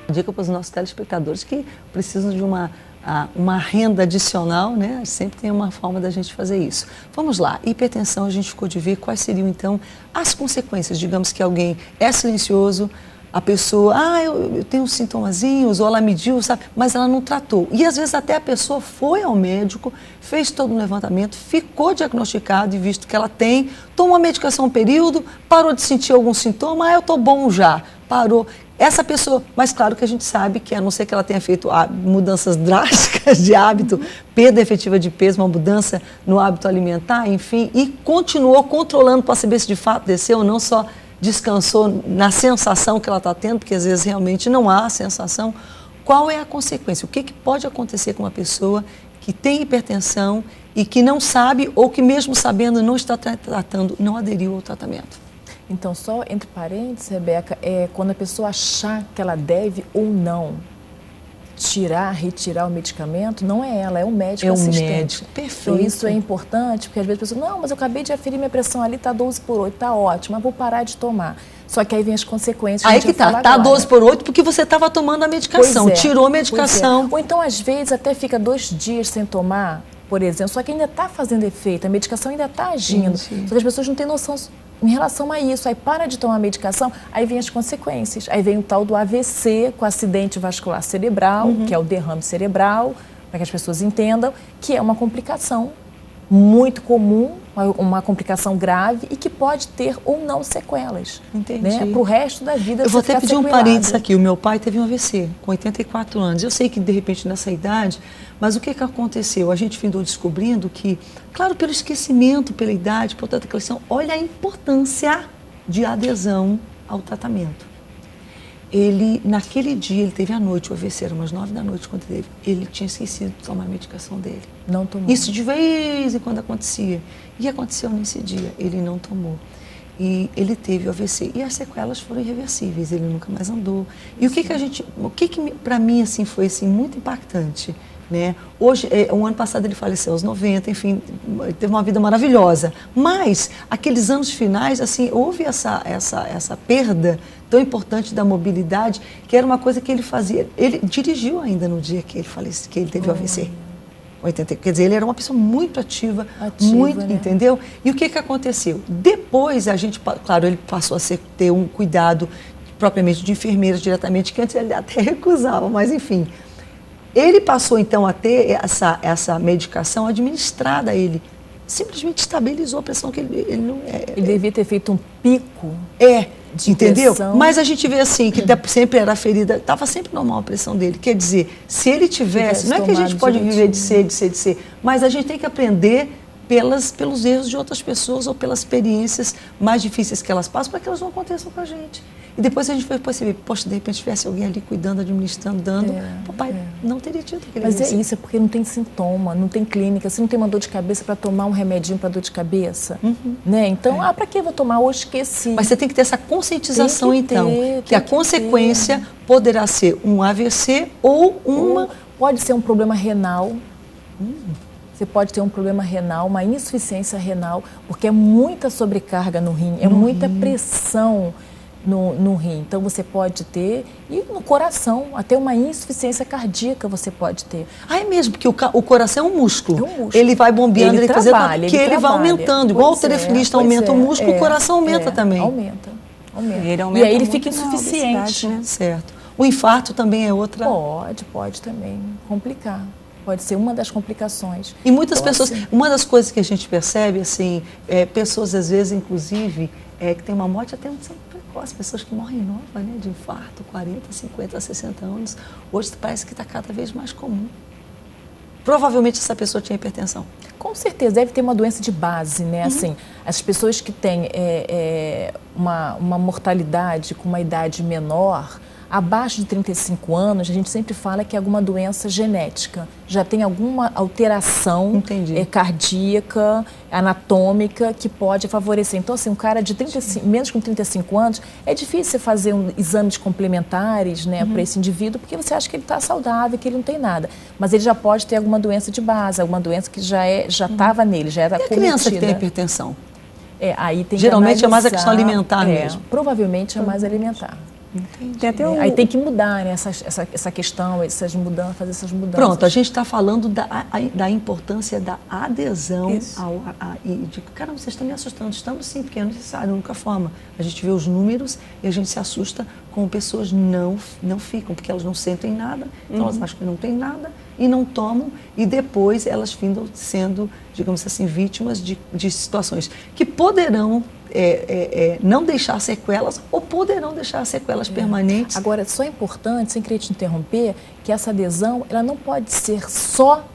Dica para os nossos telespectadores que precisam de uma renda adicional, né? Sempre tem uma forma da gente fazer isso. Vamos lá, hipertensão, a gente ficou de ver quais seriam então as consequências. Digamos que alguém é silencioso, a pessoa, eu tenho uns sintomazinhos, ou ela mediu, sabe? Mas ela não tratou. E às vezes até a pessoa foi ao médico, fez todo um levantamento, ficou diagnosticado e visto que ela tem, tomou a medicação um período, parou de sentir algum sintoma, eu estou bom já, parou. Essa pessoa, mas claro que a gente sabe que a não ser que ela tenha feito mudanças drásticas de hábito, perda efetiva de peso, uma mudança no hábito alimentar, enfim, e continuou controlando para saber se de fato desceu ou não, só descansou na sensação que ela está tendo, porque às vezes realmente não há sensação. Qual é a consequência? O que pode acontecer com uma pessoa que tem hipertensão e que não sabe ou que mesmo sabendo não está tratando, não aderiu ao tratamento? Então, só entre parênteses, Rebeca, quando a pessoa achar que ela deve ou não retirar o medicamento, não é ela, é o médico assistente. É o médico, perfeito. Então, isso é importante, porque às vezes a pessoa, não, mas eu acabei de aferir minha pressão ali, está 12/8, está ótimo, mas vou parar de tomar. Só que aí vem as consequências. Aí que tá 12/8 porque você estava tomando a medicação, tirou a medicação. Ou então, às vezes, até fica 2 dias sem tomar, por exemplo, só que ainda está fazendo efeito, a medicação ainda está agindo. Só que as pessoas não têm noção em relação a isso. Aí para de tomar a medicação, aí vem as consequências. Aí vem o tal do AVC, com acidente vascular cerebral, que é o derrame cerebral, para que as pessoas entendam, que é uma complicação muito comum, uma complicação grave e que pode ter ou não sequelas. Entendi. Né? Para o resto da vida. Eu vou você até ficar pedir um sequelado. parênteses aqui. O meu pai teve um AVC com 84 anos. Eu sei que, de repente, nessa idade, mas o que aconteceu? A gente findou descobrindo que, claro, pelo esquecimento, pela idade, por tanta questão, olha a importância de adesão ao tratamento. Ele, naquele dia, ele teve à noite, o AVC era umas 9 da noite quando teve, ele tinha esquecido de tomar a medicação dele. Não tomou. Isso de vez em quando acontecia. E aconteceu nesse dia, ele não tomou. E ele teve o AVC. E as sequelas foram irreversíveis, ele nunca mais andou. E o que para mim, assim, foi assim, muito impactante, né? Hoje, o ano passado ele faleceu aos 90, enfim, teve uma vida maravilhosa. Mas, aqueles anos finais, assim, houve essa perda tão importante da mobilidade, que era uma coisa que ele fazia. Ele dirigiu ainda no dia que ele faleceu, que ele teve o AVC. 80, quer dizer, ele era uma pessoa muito ativa, muito, né? Entendeu? E o que aconteceu? Depois, a gente, claro, ele passou a ter um cuidado propriamente de enfermeiras diretamente, que antes ele até recusava, mas enfim. Ele passou, então, a ter essa medicação administrada a ele. Simplesmente estabilizou a pressão que ele não... Ele devia ter feito um pico de entendeu? pressão. Mas a gente vê assim, que sempre era ferida, estava sempre normal a pressão dele. Quer dizer, se ele tivesse... Não é que a gente pode viver de ser, mas a gente tem que aprender pelos erros de outras pessoas ou pelas experiências mais difíceis que elas passam para que elas não aconteçam com a gente. E depois a gente foi perceber, poxa, de repente tivesse alguém ali cuidando, administrando, dando, papai não teria tido aquele Mas AVC. isso é porque não tem sintoma, não tem clínica, você não tem uma dor de cabeça para tomar um remedinho para dor de cabeça, né? Então, para que eu vou tomar? Hoje esqueci. Mas você tem que ter essa conscientização, então, que a consequência poderá ser um AVC ou uma... Pode ser um problema renal. Você pode ter um problema renal, uma insuficiência renal, porque é muita sobrecarga no rim, é muita pressão no rim. Então, você pode ter, e no coração, até uma insuficiência cardíaca você pode ter. Ah, é mesmo, porque o coração é um músculo. É um músculo. Ele vai bombeando, Ele trabalha, que ele vai aumentando. Igual o telefilista aumenta o músculo, o coração aumenta também. Aumenta. E aí ele fica insuficiente. Né? Certo. O infarto também é outra... Pode também complicar. Pode ser uma das complicações. E muitas então, pessoas, assim, uma das coisas que a gente percebe, assim, pessoas às vezes, inclusive, que tem uma morte até muito precoce, pessoas que morrem novas, né, de infarto, 40, 50, 60 anos, hoje parece que está cada vez mais comum. Provavelmente essa pessoa tinha hipertensão. Com certeza, deve ter uma doença de base, né? Assim, as pessoas que têm uma mortalidade com uma idade menor, abaixo de 35 anos, a gente sempre fala que é alguma doença genética. Já tem alguma alteração cardíaca, anatômica, que pode favorecer. Então, assim, um cara de menos de 35 anos, é difícil você fazer exames complementares, né, para esse indivíduo, porque você acha que ele está saudável, que ele não tem nada. Mas ele já pode ter alguma doença de base, alguma doença que já estava nele, já era cometida. E a criança que tem hipertensão? Aí tem geralmente que analisar, é mais a questão alimentar mesmo. Provavelmente é mais alimentar. Tem até Aí tem que mudar, né, essa questão, fazer essas mudanças. Pronto, a gente está falando da importância da adesão de caramba, vocês estão me assustando. Estamos sim, porque é necessário, a única forma. A gente vê os números e a gente se assusta com pessoas não ficam, porque elas não sentem nada, então elas acham que não tem nada e não tomam, e depois elas findam sendo, digamos assim, vítimas de situações que poderão não deixar sequelas ou poderão deixar sequelas permanentes. Agora, só é importante, sem querer te interromper, que essa adesão ela não pode ser só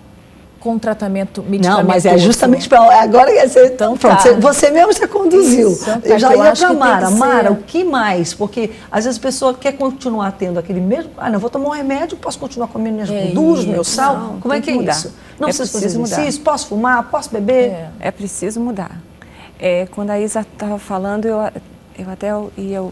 com tratamento medicamentoso. Não, mas é justamente para... Agora então, pronto, você mesmo já conduziu. Eu já ia para Mara. Mara, o que mais? Porque às vezes a pessoa quer continuar tendo aquele mesmo... não, vou tomar um remédio, posso continuar comendo minhas gorduras, meu sal? Não, como é que é mudar. isso? Não preciso fazer exercício, posso fumar, posso beber? É preciso mudar. Quando a Isa estava falando, eu até ia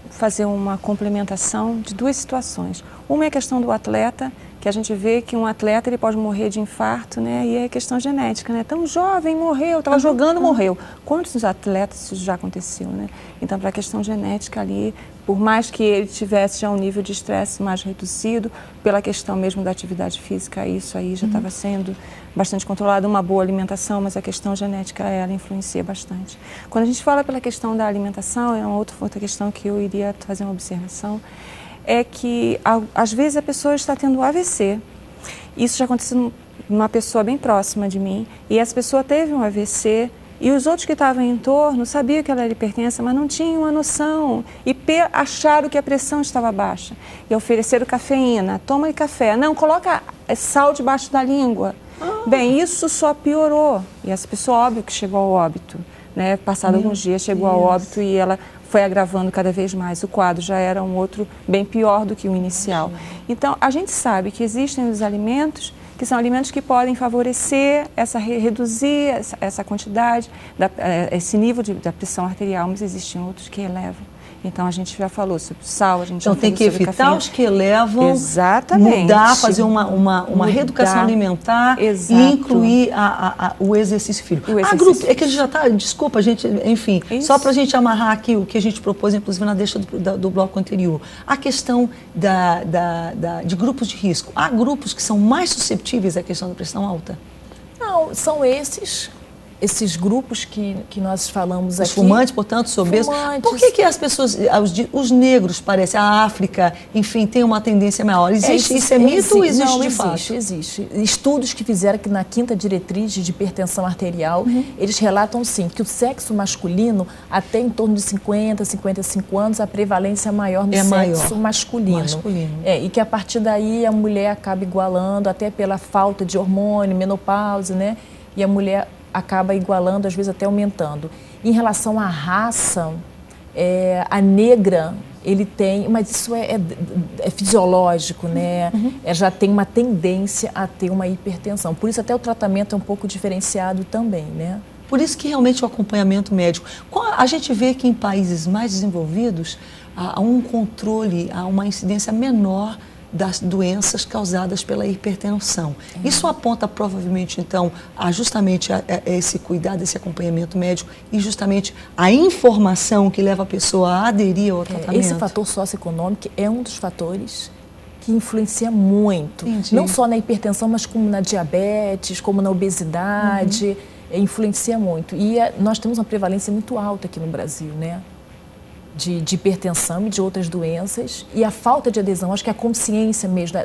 fazer uma complementação de duas situações. Uma é a questão do atleta, que a gente vê que um atleta ele pode morrer de infarto, né? E é questão genética, né? Tão jovem, morreu, estava jogando, morreu. Quantos atletas isso já aconteceu, né? Então, para a questão genética ali, por mais que ele tivesse já um nível de estresse mais reduzido, pela questão mesmo da atividade física, isso aí já estava sendo bastante controlado, uma boa alimentação, mas a questão genética, ela influencia bastante. Quando a gente fala pela questão da alimentação, é uma outra questão que eu iria fazer uma observação, é que às vezes a pessoa está tendo AVC. Isso já aconteceu uma pessoa bem próxima de mim, e essa pessoa teve um AVC, e os outros que estavam em torno sabiam que ela era hipertensa, mas não tinham uma noção, e acharam que a pressão estava baixa, e ofereceram cafeína, toma café, não, coloca sal debaixo da língua. Bem, isso só piorou, e essa pessoa, óbvio que chegou ao óbito, né? Passado alguns dias chegou ao óbito e ela foi agravando cada vez mais. O quadro já era um outro bem pior do que o inicial. Então, a gente sabe que existem os alimentos que são alimentos que podem favorecer, reduzir essa quantidade, esse nível da pressão arterial, mas existem outros que elevam. Então, a gente já falou sobre o sal, a gente já Então, tem que evitar os que elevam, exatamente, mudar, fazer uma reeducação alimentar exato, e incluir o exercício físico. É que ele já está, desculpa, gente, enfim, só para a gente amarrar aqui o que a gente propôs, inclusive na deixa do bloco anterior, a questão de grupos de risco. Há grupos que são mais susceptíveis à questão da pressão alta? Não, são esses grupos que nós falamos aqui. Os fumantes, portanto, obesos. Por que as pessoas, os negros, parece, a África, enfim, tem uma tendência maior? Isso é mito ou existe de fato? Existe. Estudos que fizeram que na 5ª diretriz de hipertensão arterial, eles relatam sim, que o sexo masculino, até em torno de 50, 55 anos, a prevalência é maior no sexo masculino. E que a partir daí a mulher acaba igualando, até pela falta de hormônio, menopausa, né? E a mulher acaba igualando, às vezes até aumentando. Em relação à raça, a negra, ele tem, mas isso é fisiológico, né? Já tem uma tendência a ter uma hipertensão. Por isso até o tratamento é um pouco diferenciado também, né? Por isso que realmente o acompanhamento médico. A gente vê que em países mais desenvolvidos há um controle, há uma incidência menor das doenças causadas pela hipertensão. Isso aponta provavelmente, então, justamente a esse cuidado, esse acompanhamento médico e justamente a informação que leva a pessoa a aderir ao tratamento. Esse fator socioeconômico é um dos fatores que influencia muito. Entendi. Não só na hipertensão, mas como na diabetes, como na obesidade, influencia muito. E nós temos uma prevalência muito alta aqui no Brasil, né? De hipertensão e de outras doenças, e a falta de adesão, acho que a consciência mesmo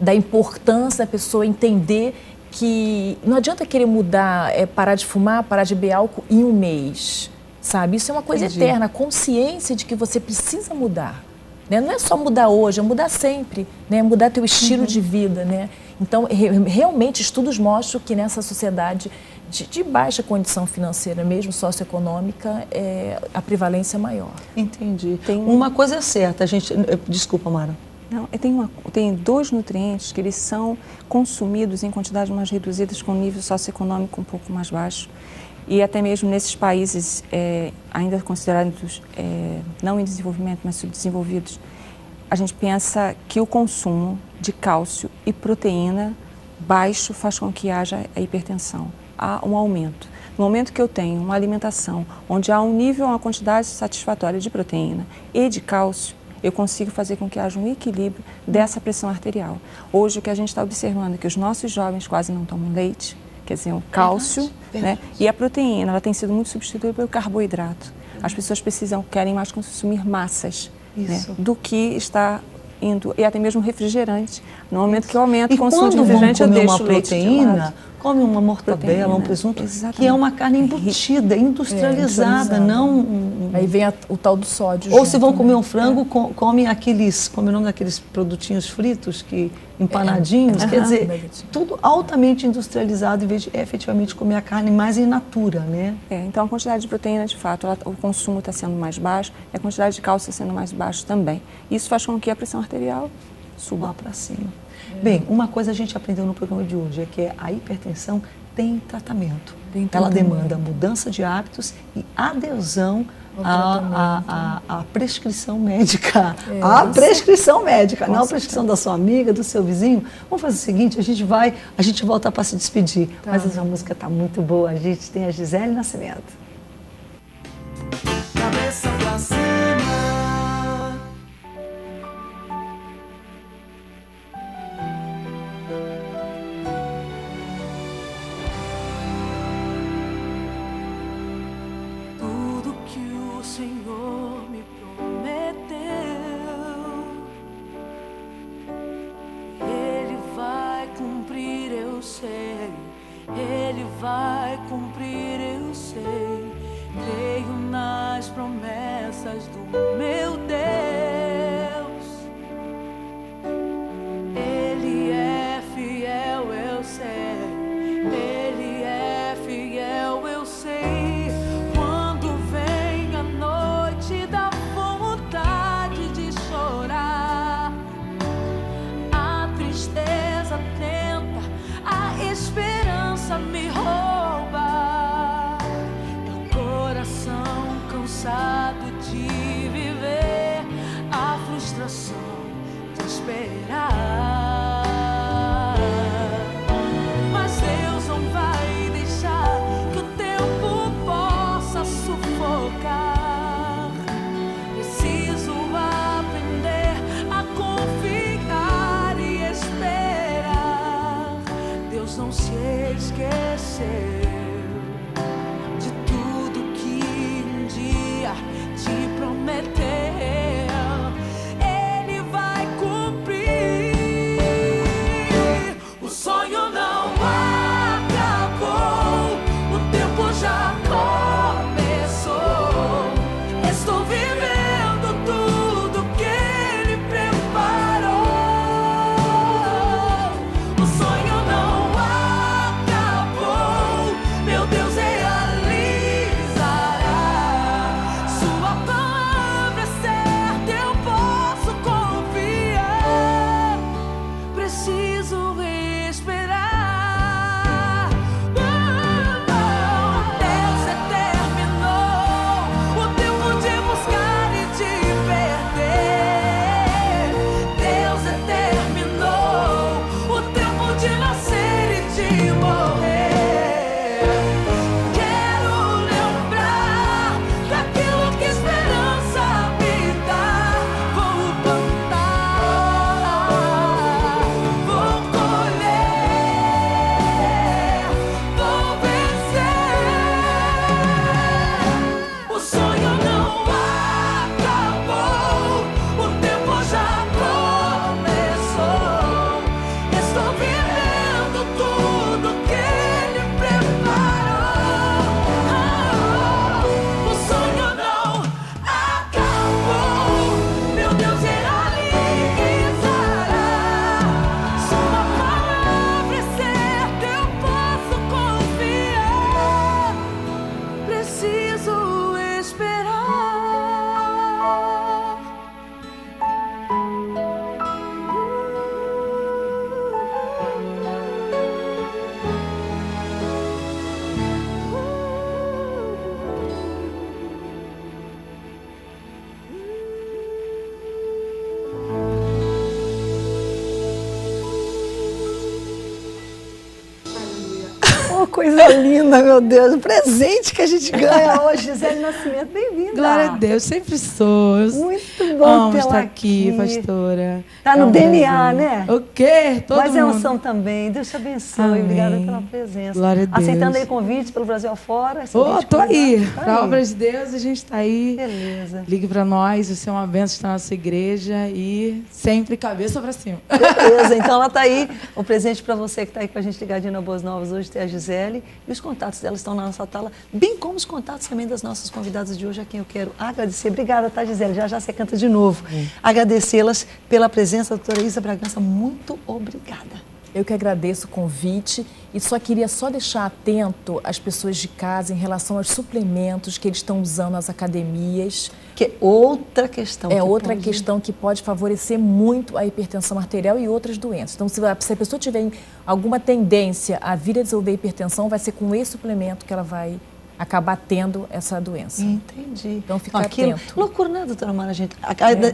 da importância da pessoa entender que não adianta querer mudar, parar de fumar, parar de beber álcool em um mês, sabe? Isso é uma coisa eterna, a consciência de que você precisa mudar, né? Não é só mudar hoje, é mudar sempre, né? Mudar teu estilo de vida, né? Então, realmente, estudos mostram que nessa sociedade de baixa condição financeira, mesmo socioeconômica, a prevalência é maior. Entendi. Uma coisa é certa, desculpa, Mara. Não, tem 2 nutrientes que eles são consumidos em quantidades mais reduzidas com nível socioeconômico um pouco mais baixo. E até mesmo nesses países ainda considerados não em desenvolvimento, mas subdesenvolvidos, a gente pensa que o consumo de cálcio e proteína baixo faz com que haja a hipertensão. Há um aumento. No momento que eu tenho uma alimentação onde há um nível, uma quantidade satisfatória de proteína e de cálcio, eu consigo fazer com que haja um equilíbrio dessa pressão arterial. Hoje o que a gente está observando é que os nossos jovens quase não tomam leite, quer dizer, o cálcio, né? E a proteína, ela tem sido muito substituída pelo carboidrato. As pessoas querem mais consumir massas, né, do que está indo, e até mesmo refrigerante. No momento que eu aumento o consumo de refrigerante, eu deixo o leite de lado. Come uma mortadela, um presunto, que é uma carne embutida, industrializada, não... Aí vem o tal do sódio. Ou se vão comer um frango, come como é o nome daqueles produtinhos fritos, empanadinhos, quer dizer, tudo altamente industrializado, em vez de efetivamente comer a carne mais in natura, né? Então a quantidade de proteína, de fato, o consumo está sendo mais baixo, e a quantidade de cálcio está sendo mais baixo também. Isso faz com que a pressão arterial suba lá para cima. Bem, uma coisa a gente aprendeu no programa de hoje é que a hipertensão tem tratamento. Ela demanda mudança de hábitos e adesão à prescrição médica. A prescrição médica, não a prescrição da sua amiga, do seu vizinho. Vamos fazer o seguinte, a gente volta para se despedir. Mas essa música está muito boa. A gente tem a Gisele Nascimento. Cabeça pra cima. Senhor me prometeu, Ele vai cumprir, eu eu sei, Ele vai cumprir, eu sei. Creio nas promessas do meu Deus. Ele é fiel, eu sei. Ele é fiel, eu sei. Quando vem a noite da vontade de chorar, a tristeza tenta, a esperança me rouba. É o coração cansado de viver, a frustração de esperar. Mas Deus não vai deixar que o tempo possa sufocar. Preciso aprender a confiar e esperar. Deus não se esqueceu de tudo que um dia te prometeu. Ele vai cumprir. O sonho não acabou, o tempo já começou. Estou vivendo tudo que Ele preparou. O sonho não acabou, meu Deus realizará. Sua palavra é certa, eu posso confiar. Preciso esperar. Deus determinou o tempo de buscar e de perder. Deus determinou o tempo de nascer e de morrer. Quero lembrar daquilo que esperança me dá. Vou plantar, vou colher, vou vencer. O sonho não acabou, o tempo já começou. Estou vivendo tudo que Ele preparou. O sonho não acabou, meu Deus realizará. Sua palavra é certa, eu posso confiar. Preciso esperar. Oh, coisa linda, meu Deus. O presente que a gente ganha hoje. Gisele Nascimento, bem-vinda. Glória a Deus, sempre sou. Muito bom Amo tê-la estar aqui, aqui. pastora. Tá no um DNA, prazer. né? O quê? Todo Mas é mundo. unção também. Deus te abençoe. Amém. Obrigada pela presença. Glória a Deus. Aceitando aí convites pelo Brasil afora. Ô, tô aí. Tá Pra aí. obra de Deus, a gente tá aí. Beleza. Ligue pra nós, você é uma bênção estar na nossa igreja e sempre cabeça pra cima. Beleza, então ela está aí. O presente para você que está aí com a gente ligadinho na Boas Novas hoje tem a Gisele e os contatos dela estão na nossa tela, bem como os contatos também das nossas convidadas de hoje, a quem eu quero agradecer. Obrigada, tá, Gisele? Já já você canta de novo. Agradecê-las pela presença, doutora Isa Bragança. Muito obrigada. Eu que agradeço o convite e só queria deixar atento as pessoas de casa em relação aos suplementos que eles estão usando nas academias. Que é outra questão. É outra questão que pode favorecer muito a hipertensão arterial e outras doenças. Então, se a pessoa tiver alguma tendência a vir a desenvolver hipertensão, vai ser com esse suplemento que ela vai acabar tendo essa doença. Entendi. Então, fica atento. Loucura, né, doutora Mara, gente?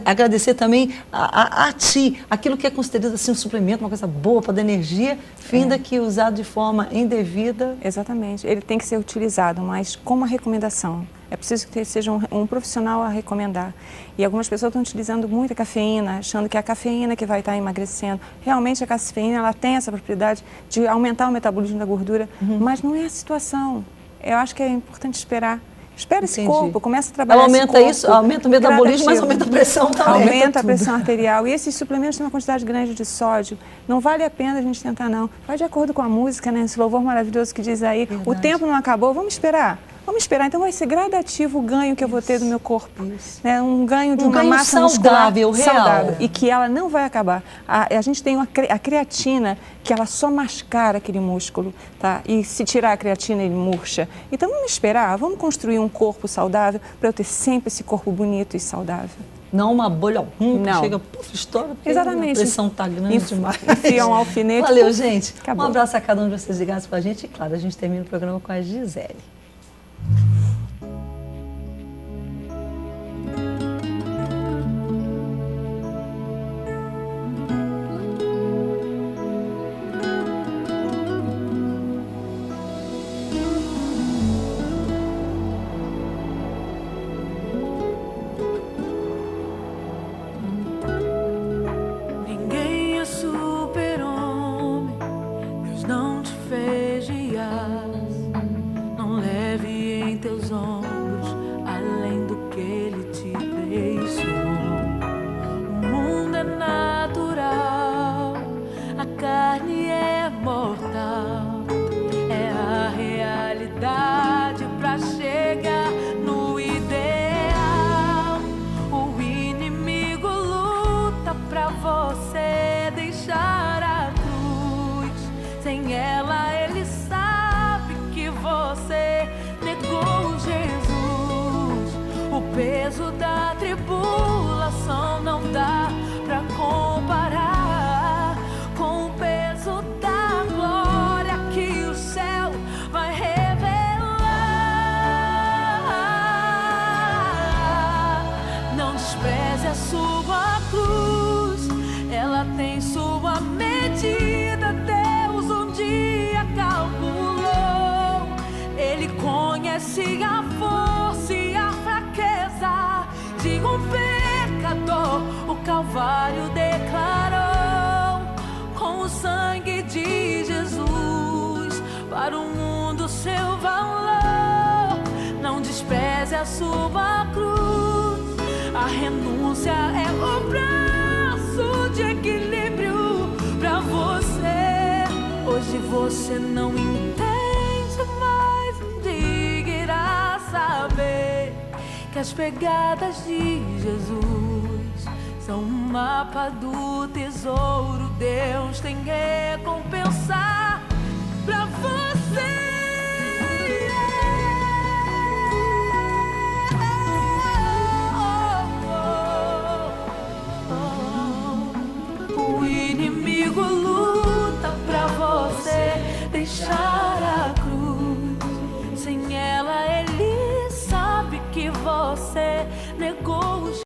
Agradecer também a ti, aquilo que é considerado assim um suplemento, uma coisa boa para dar energia, finda que usado de forma indevida. Exatamente. Ele tem que ser utilizado, mas com uma recomendação. É preciso que seja um profissional a recomendar. E algumas pessoas estão utilizando muita cafeína, achando que é a cafeína que vai estar emagrecendo. Realmente a cafeína ela tem essa propriedade de aumentar o metabolismo da gordura, mas não é a situação. Eu acho que é importante esperar Espera esse Entendi. corpo, começa a trabalhar Ela esse aumenta corpo. isso, aumenta o metabolismo, mas aumenta a pressão também. Aumenta a pressão arterial. E esses suplementos têm uma quantidade grande de sódio. Não vale a pena a gente tentar, não. Vai de acordo com a música, né? Esse louvor maravilhoso que diz aí, o tempo não acabou, vamos esperar. Vamos esperar, então vai ser gradativo o ganho que eu vou ter do meu corpo. Né? Um ganho de uma massa saudável, muscular real. saudável. E que ela não vai acabar. A gente tem a creatina, que ela só mascara aquele músculo, tá? E se tirar a creatina, ele murcha. Então vamos esperar, vamos construir um corpo saudável para eu ter sempre esse corpo bonito e saudável. Não uma bolha que Não. chega, puf, estoura, porque Exatamente. a pressão está grande demais. Enfia um alfinete. Valeu, gente. Acabou. Um abraço a cada um de vocês ligados com a gente. E claro, a gente termina o programa com a Gisele. Ninguém é super-homem, Deus não te fez de aço. Não leve em teus ombros além do que Ele te deixou. O mundo é natural, a carne é mortal. É a realidade pra chegar no ideal. O inimigo luta pra você deixar a cruz. Sem ela ele sabe que você negou Jesus. O peso da tribulação não dá pra comparar com o peso da glória que o céu vai revelar. Não despreze a sua cruz, ela tem sua medida. Deus um dia calculou. Ele conhece a força e a fraqueza de um pecador. O Calvário declarou com o sangue de Jesus para o mundo seu valor. Não despreze a sua cruz. A renúncia é o braço de equilíbrio pra você. Hoje você não entende, mas um dia irá saber que as pegadas de Jesus são um mapa do tesouro. Deus tem que recompensar pra você.